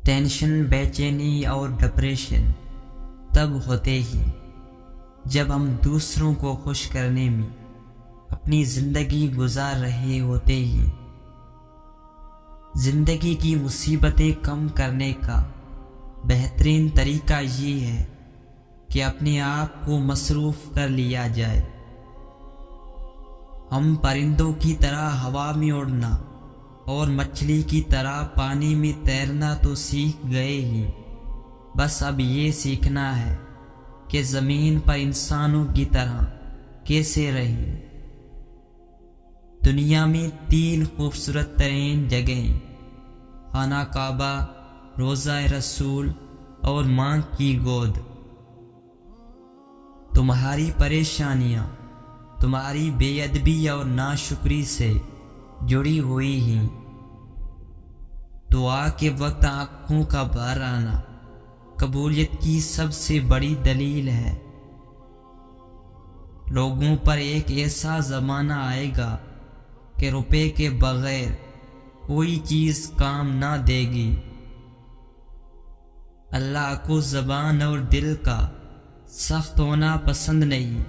Tension, بے چینی اور ڈپریشن تب ہوتے ہی جب ہم دوسروں کو خوش کرنے میں اپنی زندگی گزار رہے ہوتے ہی۔ زندگی کی مصیبتیں کم کرنے کا بہترین طریقہ یہ ہے کہ اپنے آپ کو مصروف کر لیا جائے۔ ہم پرندوں کی طرح ہوا میں اڑنا اور مچھلی کی طرح پانی میں تیرنا تو سیکھ گئے ہی، بس اب یہ سیکھنا ہے کہ زمین پر انسانوں کی طرح کیسے رہیں۔ دنیا میں 3 خوبصورت ترین جگہیں خانہ کعبہ، روضہ رسول اور ماں کی گود۔ تمہاری پریشانیاں تمہاری بے ادبی اور ناشکری سے جڑی ہوئی ہیں۔ دعا کے وقت آنکھوں کا بھر آنا قبولیت کی سب سے بڑی دلیل ہے۔ لوگوں پر ایک ایسا زمانہ آئے گا کہ روپے کے بغیر کوئی چیز کام نہ دے گی۔ اللہ کو زبان اور دل کا سخت ہونا پسند نہیں،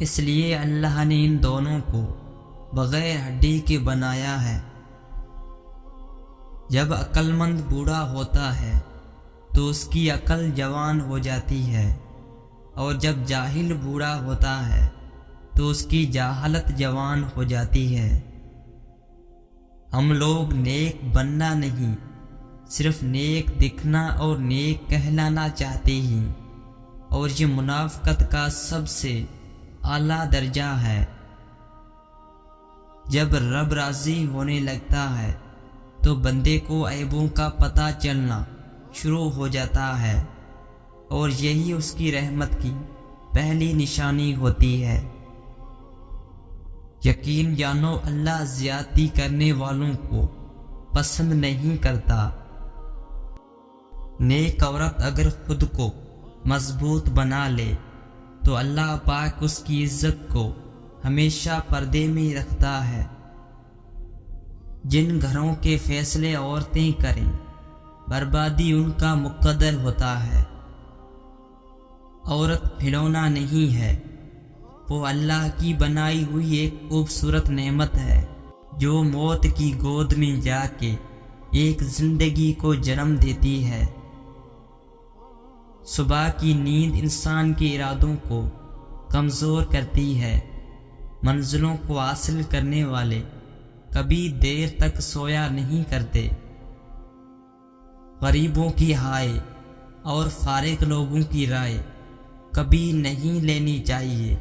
اس لیے اللہ نے ان دونوں کو بغیر ہڈی کے بنایا ہے۔ جب عقل مند بوڑھا ہوتا ہے تو اس کی عقل جوان ہو جاتی ہے، اور جب جاہل بوڑھا ہوتا ہے تو اس کی جہالت جوان ہو جاتی ہے۔ ہم لوگ نیک بننا نہیں، صرف نیک دکھنا اور نیک کہلانا چاہتے ہیں، اور یہ منافقت کا سب سے اعلیٰ درجہ ہے۔ جب رب راضی ہونے لگتا ہے تو بندے کو عیبوں کا پتہ چلنا شروع ہو جاتا ہے، اور یہی اس کی رحمت کی پہلی نشانی ہوتی ہے۔ یقین جانو اللہ زیادتی کرنے والوں کو پسند نہیں کرتا۔ نیک عورت اگر خود کو مضبوط بنا لے تو اللہ پاک اس کی عزت کو ہمیشہ پردے میں رکھتا ہے۔ جن گھروں کے فیصلے عورتیں کریں بربادی ان کا مقدر ہوتا ہے۔ عورت کھلونا نہیں ہے، وہ اللہ کی بنائی ہوئی ایک خوبصورت نعمت ہے جو موت کی گود میں جا کے ایک زندگی کو جنم دیتی ہے۔ صبح کی نیند انسان کے ارادوں کو کمزور کرتی ہے۔ منزلوں کو حاصل کرنے والے کبھی دیر تک سویا نہیں کرتے۔ غریبوں کی ہائے اور فارغ لوگوں کی رائے کبھی نہیں لینی چاہیے۔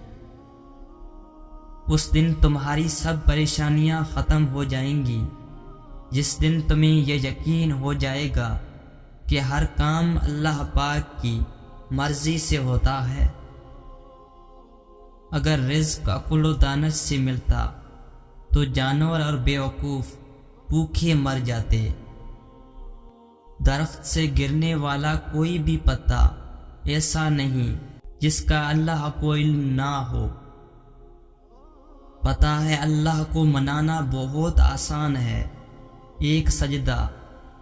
اس دن تمہاری سب پریشانیاں ختم ہو جائیں گی، جس دن تمہیں یہ یقین ہو جائے گا کہ ہر کام اللہ پاک کی مرضی سے ہوتا ہے۔ اگر رزق عقل و دانش سے ملتا تو جانور اور بیوقوف بھوکے مر جاتے۔ درخت سے گرنے والا کوئی بھی پتا ایسا نہیں جس کا اللہ کو علم نہ ہو۔ پتہ ہے اللہ کو منانا بہت آسان ہے، ایک سجدہ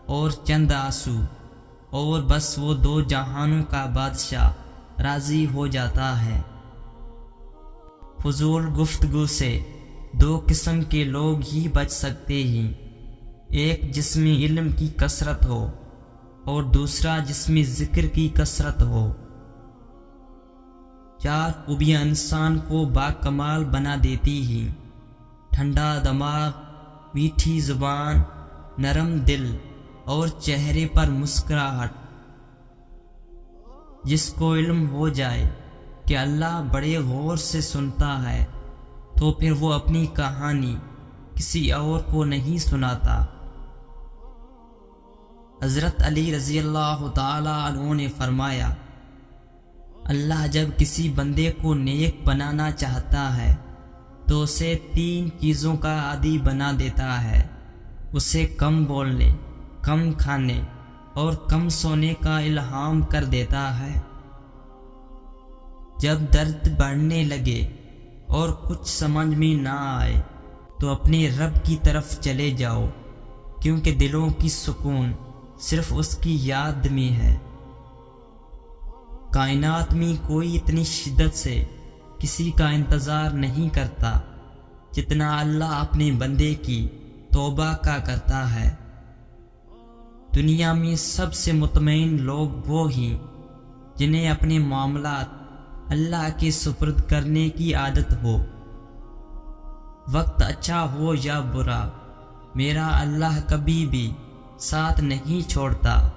اور چند آنسو، اور بس وہ 2 جہانوں کا بادشاہ راضی ہو جاتا ہے۔ فضول گفتگو سے 2 قسم کے لوگ ہی بچ سکتے ہیں، ایک جس میں علم کی کثرت ہو اور دوسرا جس میں ذکر کی کثرت ہو۔ 4 خوبیاں انسان کو باکمال بنا دیتی ہیں: ٹھنڈا دماغ، میٹھی زبان، نرم دل اور چہرے پر مسکراہٹ۔ جس کو علم ہو جائے کہ اللہ بڑے غور سے سنتا ہے تو پھر وہ اپنی کہانی کسی اور کو نہیں سناتا۔ حضرت علی رضی اللہ تعالی عنہ نے فرمایا، اللہ جب کسی بندے کو نیک بنانا چاہتا ہے تو اسے 3 چیزوں کا عادی بنا دیتا ہے، اسے کم بولنے، کم کھانے اور کم سونے کا الہام کر دیتا ہے۔ جب درد بڑھنے لگے اور کچھ سمجھ میں نہ آئے تو اپنے رب کی طرف چلے جاؤ، کیونکہ دلوں کی سکون صرف اس کی یاد میں ہے۔ کائنات میں کوئی اتنی شدت سے کسی کا انتظار نہیں کرتا جتنا اللہ اپنے بندے کی توبہ کا کرتا ہے۔ دنیا میں سب سے مطمئن لوگ وہ ہیں جنہیں اپنے معاملات اللہ کے سپرد کرنے کی عادت ہو۔ وقت اچھا ہو یا برا، میرا اللہ کبھی بھی ساتھ نہیں چھوڑتا۔